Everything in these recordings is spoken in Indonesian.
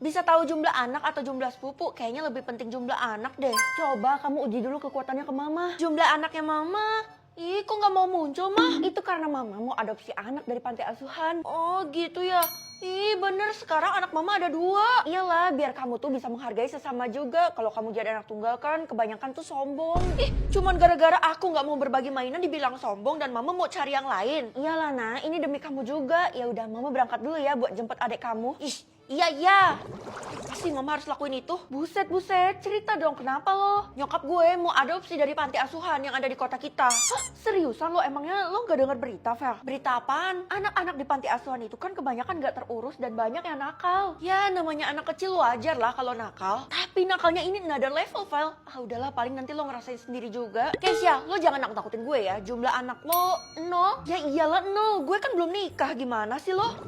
Bisa tahu jumlah anak atau jumlah sepupu? Kayaknya lebih penting jumlah anak deh. Coba kamu uji dulu kekuatannya ke mama. Jumlah anaknya mama? Ih, kok nggak mau muncul, Mah? Itu karena mama mau adopsi anak dari panti asuhan. Oh, gitu ya. Ih, bener. Sekarang anak mama ada 2. Iyalah, biar kamu tuh bisa menghargai sesama juga. Kalau kamu jadi anak tunggal kan, kebanyakan tuh sombong. Ih, cuman gara-gara aku nggak mau berbagi mainan dibilang sombong dan mama mau cari yang lain. Iyalah, Nah, ini demi kamu juga. Ya udah, mama berangkat dulu ya buat jemput adik kamu. Ih, iya. Pasti mama harus lakuin itu. Buset, cerita dong kenapa lo? Nyokap gue mau adopsi dari panti asuhan yang ada di kota kita. Hah, seriusan lo? Emangnya lo gak denger berita, Vel? Berita apaan? Anak-anak di panti asuhan itu kan kebanyakan gak terurus dan banyak yang nakal. Ya, namanya anak kecil wajar lah kalau nakal. Tapi nakalnya ini another level, Val. Ah udahlah, paling nanti lo ngerasain sendiri juga. Keisha, lo jangan nakut-nakutin gue ya. Jumlah anak lo 0. Ya iyalah, no. Gue kan belum nikah, gimana sih lo?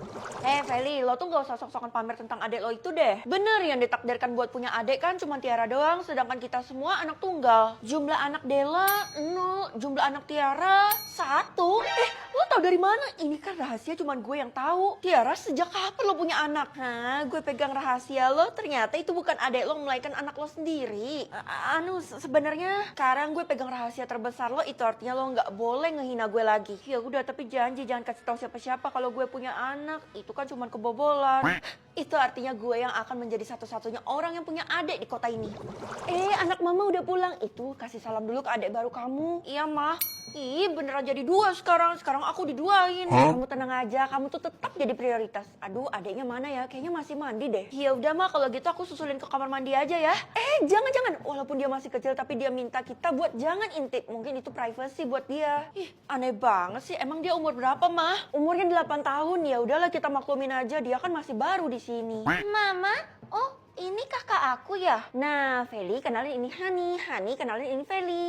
Feli, lo tuh gak usah sok-sokan pamer tentang adik lo itu deh. Bener, yang ditakdirkan buat punya adik kan cuma Tiara doang, sedangkan kita semua anak tunggal. Jumlah anak Della 0, jumlah anak Tiara 1. Lo tau dari mana? Ini kan rahasia cuman gue yang tahu. Tiara, sejak kapan lo punya anak? Hah, gue pegang rahasia lo, ternyata itu bukan adik lo, melainkan anak lo sendiri. Sebenarnya sekarang gue pegang rahasia terbesar lo, itu artinya lo nggak boleh ngehina gue lagi. Ya udah, tapi janji jangan kasih tahu siapa-siapa kalau gue punya anak. Itu kan cuma kebobolan. Itu artinya gue yang akan menjadi satu-satunya orang yang punya adik di kota ini. Anak mama udah pulang. Itu kasih salam dulu ke adik baru kamu. Iya, Mah. Ih, beneran jadi 2 sekarang. Sekarang aku diduain. Kamu tenang aja, kamu tuh tetap jadi prioritas. Aduh, adiknya mana ya? Kayaknya masih mandi deh. Ya udah, Mah, kalau gitu aku susulin ke kamar mandi aja ya. Jangan. Walaupun dia masih kecil, tapi dia minta kita buat jangan intip. Mungkin itu privacy buat dia. Ih, aneh banget sih. Emang dia umur berapa, Mah? Umurnya 8 tahun. Ya udahlah, kita maklumin aja. Dia kan masih baru di sini. Mama, oh ini kakak aku ya? Nah, Feli kenalin ini Hani. Hani kenalin ini Feli.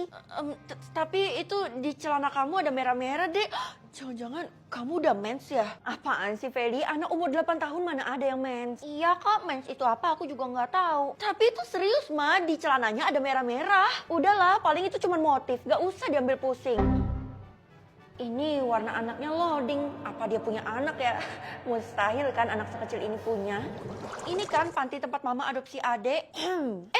Tapi itu di celana kamu ada merah-merah deh. Jangan-jangan kamu udah mens ya? Apaan sih Feli? Anak umur 8 tahun mana ada yang mens? Iya kak, mens itu apa aku juga nggak tahu. Tapi itu serius mah, di celananya ada merah-merah. Udahlah, paling itu cuma motif. Gak usah diambil pusing. Ini warna anaknya loading. Apa dia punya anak ya? Mustahil kan anak sekecil ini punya. Ini kan panti tempat mama adopsi adek.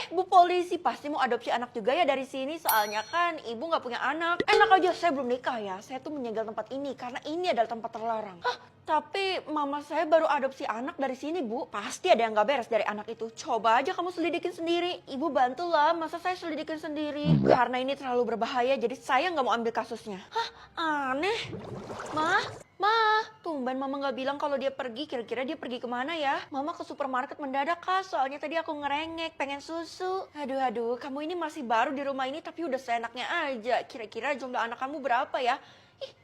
Bu polisi pasti mau adopsi anak juga ya dari sini. Soalnya kan ibu nggak punya anak. Enak aja, saya belum nikah ya. Saya tuh menyegel tempat ini karena ini adalah tempat terlarang. Tapi mama saya baru adopsi anak dari sini, Bu. Pasti ada yang gak beres dari anak itu. Coba aja kamu selidikin sendiri. Ibu bantulah, masa saya selidikin sendiri? Karena ini terlalu berbahaya, jadi saya nggak mau ambil kasusnya. Aneh. Ma, tumben mama nggak bilang kalau dia pergi. Kira-kira dia pergi kemana ya? Mama ke supermarket mendadak kak, soalnya tadi aku ngerengek, pengen susu. Aduh, kamu ini masih baru di rumah ini tapi udah seenaknya aja. Kira-kira jumlah anak kamu berapa ya?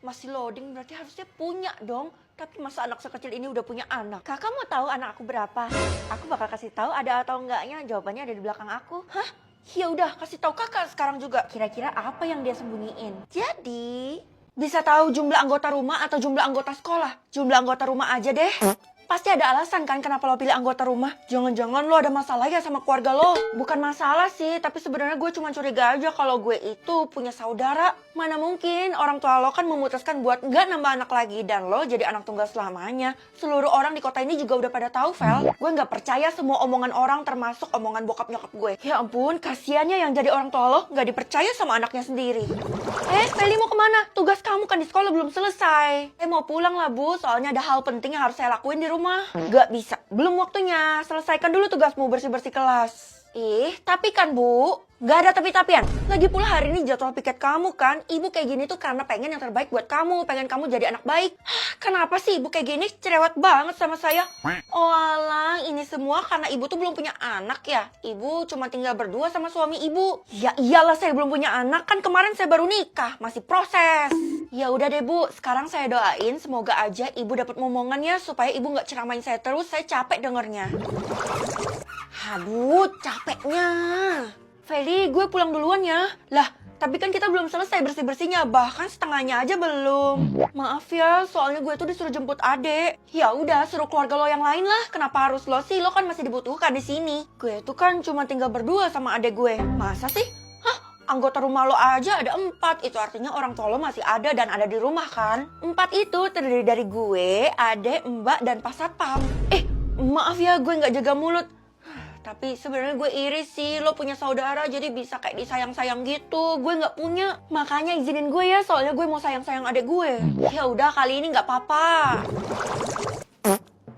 Masih loading, berarti harusnya punya dong. Tapi masa anak sekecil ini udah punya anak? Kakak mau tahu anak aku berapa? Aku bakal kasih tahu ada atau enggaknya. Jawabannya ada di belakang aku. Ya udah, kasih tahu kakak sekarang juga. Kira-kira apa yang dia sembunyiin? Jadi, bisa tahu jumlah anggota rumah atau jumlah anggota sekolah? Jumlah anggota rumah aja deh. Pasti ada alasan kan kenapa lo pilih anggota rumah? Jangan-jangan lo ada masalah ya sama keluarga lo? Bukan masalah sih, tapi sebenarnya gue cuma curiga aja kalau gue itu punya saudara. Mana mungkin, orang tua lo kan memutuskan buat nggak nambah anak lagi dan lo jadi anak tunggal selamanya. Seluruh orang di kota ini juga udah pada tahu, Vel. Gue nggak percaya semua omongan orang termasuk omongan bokap nyokap gue. Ya ampun, kasiannya yang jadi orang tua lo nggak dipercaya sama anaknya sendiri. Feli mau kemana? Tugas kamu kan di sekolah belum selesai. Mau pulang lah Bu, soalnya ada hal penting yang harus saya lakuin di rumah. Gak bisa, belum waktunya. Selesaikan dulu tugasmu bersih-bersih kelas. Tapi kan Bu, gak ada tapi-tapian. Lagi pula hari ini jadwal piket kamu kan. Ibu kayak gini tuh karena pengen yang terbaik buat kamu. Pengen kamu jadi anak baik. Kenapa sih ibu kayak gini cerewet banget sama saya? Oh alah, ini semua karena ibu tuh belum punya anak ya. Ibu cuma tinggal berdua sama suami ibu. Ya iyalah saya belum punya anak. Kan kemarin saya baru nikah. Masih proses. Ya udah deh Bu, sekarang saya doain semoga aja ibu dapat momongannya supaya ibu nggak ceramain saya terus. Saya capek dengernya. Aduh, capeknya. Feli, gue pulang duluan ya. Lah, tapi kan kita belum selesai bersih-bersihnya. Bahkan setengahnya aja belum. Maaf ya, soalnya gue tuh disuruh jemput adek. Ya udah, suruh keluarga lo yang lain lah. Kenapa harus lo sih? Lo kan masih dibutuhkan di sini. Gue tuh kan cuma tinggal berdua sama adek gue. Masa sih? Anggota rumah lo aja ada 4. Itu artinya orang tua lo masih ada dan ada di rumah kan? 4 itu terdiri dari gue, adek, mbak, dan Pak Satpam. Maaf ya, gue nggak jaga mulut. Tapi sebenarnya gue iri sih, lo punya saudara jadi bisa kayak disayang-sayang gitu. Gue nggak punya, makanya izinin gue ya, soalnya gue mau sayang-sayang adek gue. Ya udah, kali ini nggak apa-apa.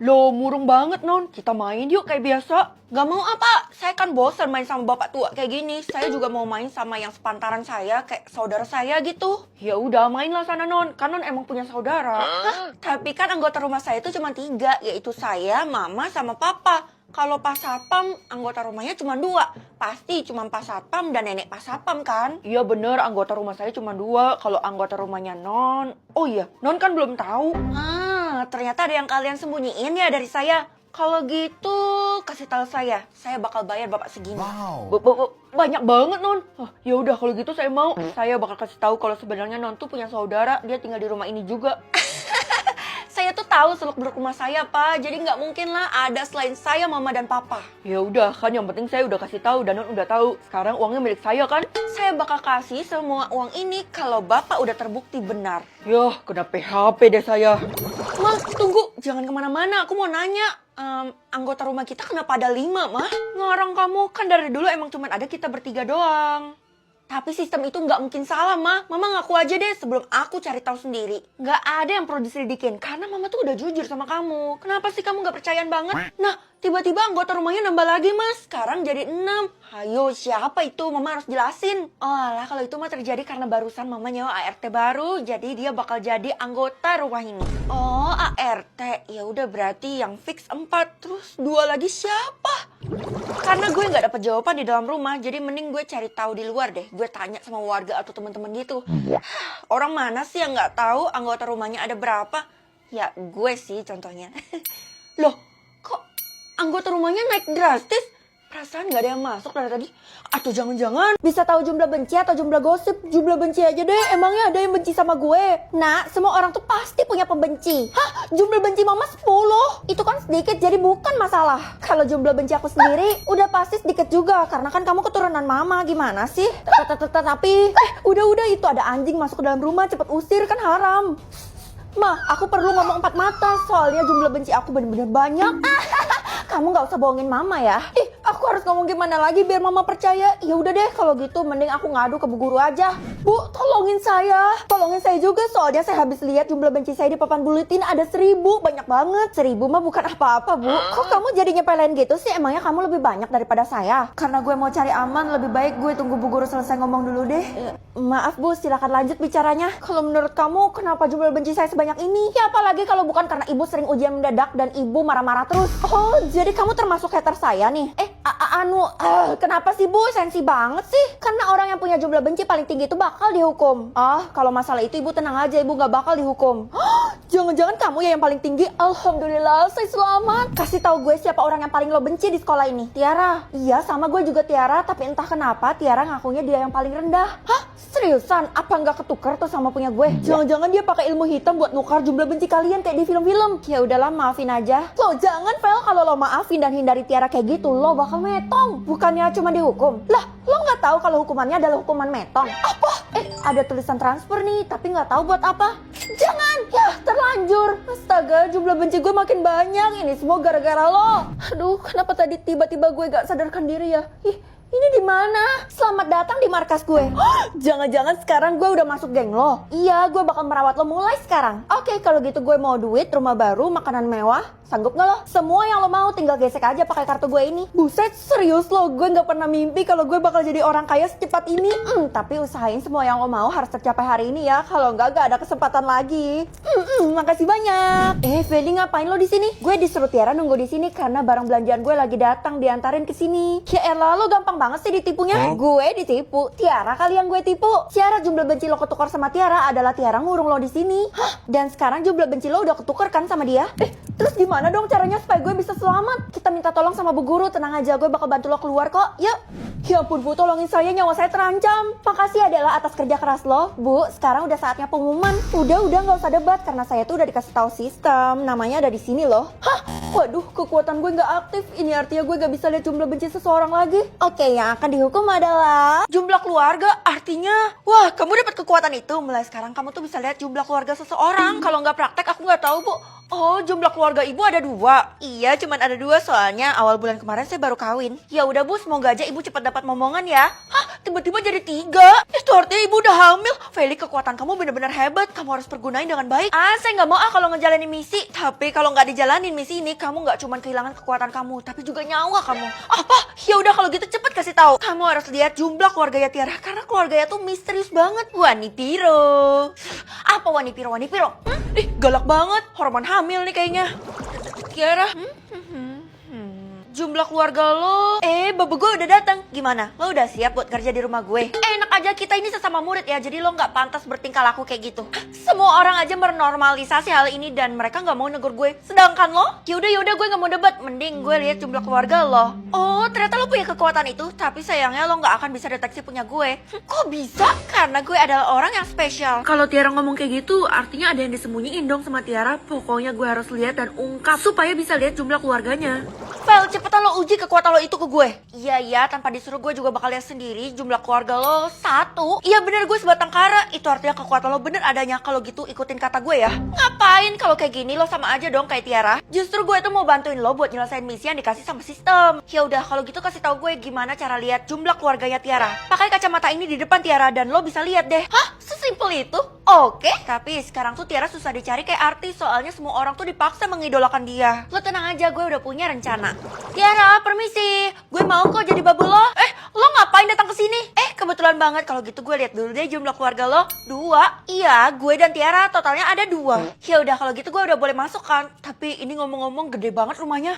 Loh, murung banget, Non. Kita main yuk kayak biasa. Gak mau apa, saya kan bosan main sama bapak tua kayak gini. Saya juga mau main sama yang sepantaran saya, kayak saudara saya gitu. Ya udah, mainlah sana, Non. Kan Non emang punya saudara. Hah? Tapi kan anggota rumah saya itu cuma 3, yaitu saya, mama, sama papa. Kalau Pak Satpam, anggota rumahnya cuma 2. Pasti cuma Pak Satpam dan nenek Pak Satpam kan? Iya bener, anggota rumah saya cuma 2. Kalau anggota rumahnya Non... Oh iya, Non kan belum tahu. Ternyata ada yang kalian sembunyiin ya dari saya. Kalau gitu, kasih tahu saya bakal bayar bapak segini. Wow. Banyak banget, Non. Ya udah kalau gitu saya mau. Saya bakal kasih tahu kalau sebenarnya Non tuh punya saudara, dia tinggal di rumah ini juga. Saya tuh tahu seluk-beluk rumah saya, Pak. Jadi nggak mungkin lah ada selain saya, mama dan papa. Ya udah, kan yang penting saya udah kasih tahu dan Non udah tahu. Sekarang uangnya milik saya kan? Saya bakal kasih semua uang ini kalau bapak udah terbukti benar. Yah, kena PHP deh saya. Ma, tunggu, jangan kemana-mana. Aku mau nanya, anggota rumah kita kenapa ada 5, Ma? Ngarang kamu, kan dari dulu emang cuma ada kita bertiga doang. Tapi sistem itu nggak mungkin salah, Ma. Mama ngaku aja deh sebelum aku cari tahu sendiri. Nggak ada yang perlu diselidikin, karena Mama tuh udah jujur sama kamu. Kenapa sih kamu nggak percayaan banget? Nah, tiba-tiba anggota rumahnya nambah lagi, Mas. Sekarang jadi 6. Hayo, siapa itu? Mama harus jelasin. Oh alah, kalau itu mah terjadi karena barusan Mama nyewa ART baru. Jadi dia bakal jadi anggota rumah ini. Oh, ART. Ya udah berarti yang fix 4. Terus 2 lagi siapa? Karena gue nggak dapet jawaban di dalam rumah, jadi mending gue cari tahu di luar deh. Gue tanya sama warga atau teman-teman gitu. Orang mana sih yang nggak tahu anggota rumahnya ada berapa? Ya gue sih contohnya. Loh, kok anggota rumahnya naik drastis? Perasaan nggak ada yang masuk dari tadi. Atau jangan-jangan bisa tahu jumlah benci atau jumlah gosip. Jumlah benci aja deh, emangnya ada yang benci sama gue? Nah, semua orang tuh pasti punya pembenci. Hah? Jumlah benci mama 10? Itu kan sedikit, jadi bukan masalah. Kalau jumlah benci aku sendiri, udah pasti sedikit juga. Karena kan kamu keturunan mama, gimana sih? Tapi, udah, itu ada anjing masuk ke dalam rumah, cepet usir, kan haram. Ma, aku perlu ngomong 4 mata, soalnya jumlah benci aku bener-bener banyak. Kamu nggak usah bohongin mama ya. Aku harus ngomong gimana lagi biar mama percaya. Ya udah deh, kalau gitu mending aku ngadu ke bu guru aja. Bu, tolongin saya. Tolongin saya juga, soalnya saya habis lihat jumlah benci saya di papan buletin ada 1000. Banyak banget. 1000 mah bukan apa-apa, Bu. Kok kamu jadi nyepelin gitu sih? Emangnya kamu lebih banyak daripada saya? Karena gue mau cari aman, lebih baik gue tunggu bu guru selesai ngomong dulu deh. Maaf Bu, silakan lanjut bicaranya. Kalau menurut kamu, kenapa jumlah benci saya sebanyak ini? Ya apalagi kalau bukan karena ibu sering ujian mendadak dan ibu marah-marah terus. Oh, jadi kamu termasuk hater saya nih? Kenapa sih Bu? Sensi banget sih. Karena orang yang punya jumlah benci paling tinggi itu bakal dihukum. Kalau masalah itu ibu tenang aja, ibu gak bakal dihukum. Jangan-jangan kamu ya yang paling tinggi? Alhamdulillah, saya selamat. Kasih tahu gue siapa orang yang paling lo benci di sekolah ini. Tiara. Iya, sama gue juga Tiara, tapi entah kenapa Tiara ngakunya dia yang paling rendah. Hah? Seriusan? Apa nggak ketukar tuh sama punya gue? Jangan-jangan dia pakai ilmu hitam buat nukar jumlah benci kalian kayak di film-film. Ya udahlah, maafin aja. Lo jangan, Fel, kalau lo maafin dan hindari Tiara kayak gitu, lo bakal metong. Bukannya cuma dihukum. Lah, lo nggak tahu kalau hukumannya adalah hukuman metong? Apa? Ada tulisan transfer nih, tapi nggak tahu buat apa. Jangan! Ya, terlanjur. Astaga, jumlah benci gue makin banyak. Ini semua gara-gara lo. Aduh, kenapa tadi tiba-tiba gue gak sadarkan diri ya? Ini di mana? Selamat datang di markas gue. Jangan-jangan sekarang gue udah masuk geng lo. Iya, gue bakal merawat lo mulai sekarang. Oke, kalau gitu gue mau duit, rumah baru, makanan mewah. Sanggup gak lo? Semua yang lo mau tinggal gesek aja pakai kartu gue ini. Buset, serius lo? Gue gak pernah mimpi kalau gue bakal jadi orang kaya secepat ini. Tapi usahain semua yang lo mau harus tercapai hari ini ya. Kalau enggak, gak ada kesempatan lagi. Makasih banyak. Feli, ngapain lo di sini? Gue disuruh Tiara nunggu di sini karena barang belanjaan gue lagi datang diantarin ke sini. Ya elah, lo gampang banget sih ditipunya. Gue ditipu. Tiara kali yang gue tipu. Tiara jumlah benci lo ketukar sama Tiara adalah Tiara ngurung lo di sini. Dan sekarang jumlah benci lo udah ketukar kan sama dia? Terus gimana dong caranya supaya gue bisa selamat? Kita minta tolong sama bu guru, tenang aja, gue bakal bantu lo keluar kok. Yuk. Ya ampun Bu, tolongin saya, nyawa saya terancam. Makasih adalah atas kerja keras lo. Bu, sekarang udah saatnya pengumuman. Udah gak usah debat karena saya tuh udah dikasih tahu sistem. Namanya ada di sini loh. Hah? Waduh, kekuatan gue nggak aktif. Ini artinya gue nggak bisa lihat jumlah benci seseorang lagi. Oke, yang akan dihukum adalah jumlah keluarga. Artinya, wah, kamu dapat kekuatan itu. Mulai sekarang kamu tuh bisa lihat jumlah keluarga seseorang. Kalau nggak praktek, aku nggak tahu, Bu. Oh, jumlah keluarga ibu ada 2. Iya, cuman ada 2 soalnya awal bulan kemarin saya baru kawin. Ya udah Bu, semoga aja ibu cepat dapat momongan ya. Hah, tiba-tiba jadi 3. Itu artinya ibu udah hamil. Feli, kekuatan kamu benar-benar hebat. Kamu harus pergunain dengan baik. Saya nggak mau kalau ngejalanin misi. Tapi kalau nggak dijalanin misi ini, kamu nggak cuman kehilangan kekuatan kamu, tapi juga nyawa kamu. Apa? Ya udah kalau gitu cepet kasih tahu. Kamu harus lihat jumlah keluarganya Tiara karena keluarganya tuh misterius banget. Wanipiro. Apa Wanipiro? Galak banget. Hormon hamil nih kayaknya. Tiara. Jumlah keluarga lo. Babu gue udah datang. Gimana? Lo udah siap buat kerja di rumah gue? Enak aja, kita ini sesama murid ya, jadi lo nggak pantas bertingkah laku kayak gitu. Semua orang aja menormalisasi hal ini dan mereka nggak mau negur gue. Sedangkan lo? Yaudah gue nggak mau debat. Mending gue lihat jumlah keluarga lo. Oh, ternyata lo punya kekuatan itu. Tapi sayangnya lo nggak akan bisa deteksi punya gue. Kok bisa? Karena gue adalah orang yang spesial. Kalau Tiara ngomong kayak gitu, artinya ada yang disembunyiin dong sama Tiara. Pokoknya gue harus lihat dan ungkap supaya bisa lihat jumlah keluarganya. Vel, cepetan lo uji kekuatan lo itu ke gue. Iya, tanpa disuruh gue juga bakal lihat sendiri jumlah keluarga lo 1. Iya bener, gue sebatang kara. Itu artinya kekuatan lo bener adanya. Kalau gitu ikutin kata gue ya. Ngapain kalau kayak gini, lo sama aja dong kayak Tiara. Justru gue tuh mau bantuin lo buat nyelesain misi yang dikasih sama sistem. Ya udah kalau gitu kasih tahu gue gimana cara lihat jumlah keluarganya Tiara. Pakai kacamata ini di depan Tiara dan lo bisa lihat deh. Hah? Sesimpel itu? Oke. Tapi sekarang tuh Tiara susah dicari kayak artis, soalnya semua orang tuh dipaksa mengidolakan dia. Lo tenang aja, gue udah punya rencana. Tiara, permisi. Gue mau kok jadi babu lo. Lo ngapain datang ke sini? Kebetulan banget. Kalau gitu gue lihat dulu deh jumlah keluarga lo. 2. Iya, gue dan Tiara totalnya ada 2. Ya udah kalau gitu gue udah boleh masuk kan. Tapi ini ngomong-ngomong gede banget rumahnya.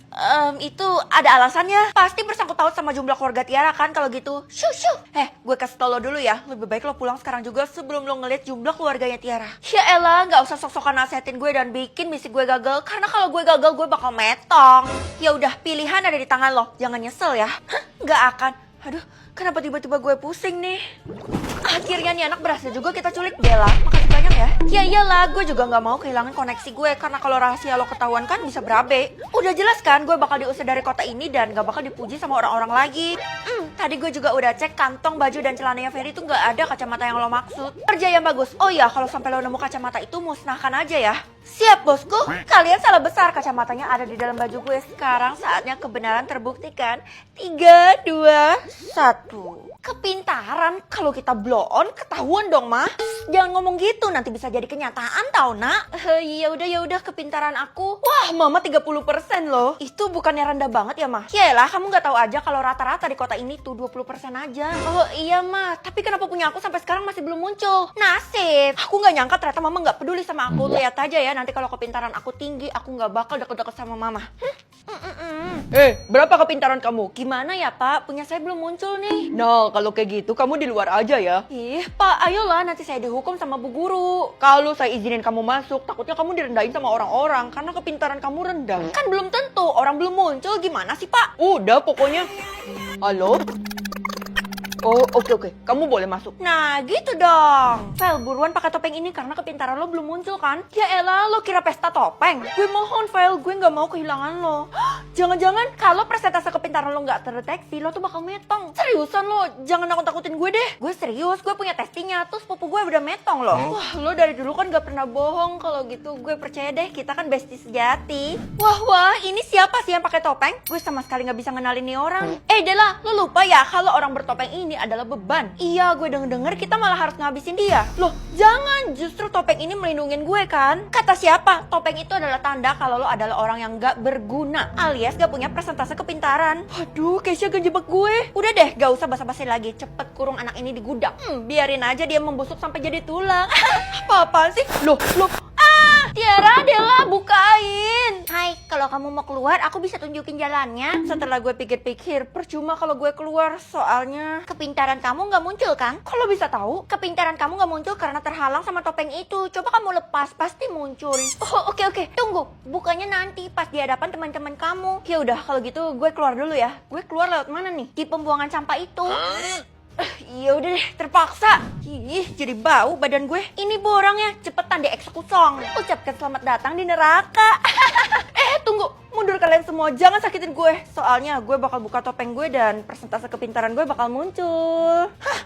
Itu ada alasannya. Pasti bersangkut paut sama jumlah keluarga Tiara kan kalau gitu. Shoo. Gue kasih tau lo dulu ya. Lebih baik lo pulang sekarang juga sebelum lo ngeliat jumlah keluarganya Tiara. Ya elah, gak usah sok-sokan nasehatin gue dan bikin misi gue gagal. Karena kalau gue gagal gue bakal metong. Ya udah, pilihan ada di tangan lo. Jangan nyesel ya. Gak akan. Aduh, kenapa tiba-tiba gue pusing nih? Akhirnya nih anak berhasil juga kita culik. Bella, makasih banyak ya. Ya iyalah, gue juga gak mau kehilangan koneksi gue. Karena kalau rahasia lo ketahuan kan bisa berabe. Udah jelas kan gue bakal diusir dari kota ini dan gak bakal dipuji sama orang-orang lagi. Tadi gue juga udah cek kantong baju dan celananya Ferry tuh gak ada kacamata yang lo maksud. Kerja yang bagus. Oh iya, kalau sampai lo nemu kacamata itu musnahkan aja ya. Siap bosku, kalian salah besar, kacamatanya ada di dalam baju gue. Sekarang saatnya kebenaran terbuktikan. 3, 2, 1. Kepintaran, kalau kita blow on ketahuan dong mah. Jangan ngomong gitu, nanti bisa jadi kenyataan tau nak. Ya udah kepintaran aku. Wah mama 30% loh. Itu bukannya rendah banget ya mah? Yaelah, kamu gak tahu aja kalau rata-rata di kota ini tuh 20% aja. Oh iya mah, tapi kenapa punya aku sampai sekarang masih belum muncul? Nasib. Aku gak nyangka ternyata mama gak peduli sama aku. Lihat aja ya, nanti kalau kepintaran aku tinggi, aku gak bakal deket-deket sama mama. Berapa kepintaran kamu? Gimana ya pak, punya saya belum muncul nih. Nah kalau kayak gitu kamu di luar aja ya. Ih pak, ayolah nanti saya dihukum sama bu guru. Kalau saya izinin kamu masuk, takutnya kamu direndahin sama orang-orang karena kepintaran kamu rendah. Kan belum tentu, orang belum muncul, gimana sih pak? Udah pokoknya. Halo? Oh oke, kamu boleh masuk. Nah gitu dong. Vel, buruan pakai topeng ini karena kepintaran lo belum muncul kan? Ya elah, lo kira pesta topeng? Gue mohon Vel, gue gak mau kehilangan lo. Jangan-jangan kalau persentase kepintaran lo gak terdeteksi, lo tuh bakal metong. Seriusan lo, jangan nakut-nakutin gue deh. Gue serius, gue punya testingnya. Terus pupu gue udah metong lo. Wah, lo dari dulu kan gak pernah bohong. Kalau gitu gue percaya deh, kita kan bestie sejati. Wah, ini siapa sih yang pakai topeng? Gue sama sekali gak bisa ngenalin nih orang. Dela, lo lupa ya kalau orang bertopeng ini adalah beban. Iya, gue denger kita malah harus ngabisin dia. Loh, jangan, justru topeng ini melindungin gue kan? Kata siapa? Topeng itu adalah tanda kalau lo adalah orang yang gak berguna, alias gak punya persentase kepintaran. Aduh, Keisha ngejebak gue. Udah deh, gak usah basa-basi lagi. Cepet kurung anak ini di gudang. Biarin aja dia membusuk sampai jadi tulang. Apa-apaan sih? Loh. Tiara, Dela, bukain. Hai, kalau kamu mau keluar, aku bisa tunjukin jalannya. Setelah gue pikir-pikir, percuma kalau gue keluar. Soalnya kepintaran kamu gak muncul kan? Kalau bisa tahu, kepintaran kamu gak muncul karena terhalang sama topeng itu. Coba kamu lepas, pasti muncul. Oh, oke. Tunggu, bukannya nanti pas di hadapan teman-teman kamu. Ya udah, kalau gitu gue keluar dulu ya. Gue keluar lewat mana nih? Di pembuangan sampah itu. Ya udah deh, terpaksa. Ih, jadi bau badan gue. Ini borangnya, cepetan dieksekusi. Ucapkan selamat datang di neraka. Tunggu, Mundur kalian semua, jangan sakitin gue. Soalnya gue bakal buka topeng gue dan persentase kepintaran gue bakal muncul. Hah,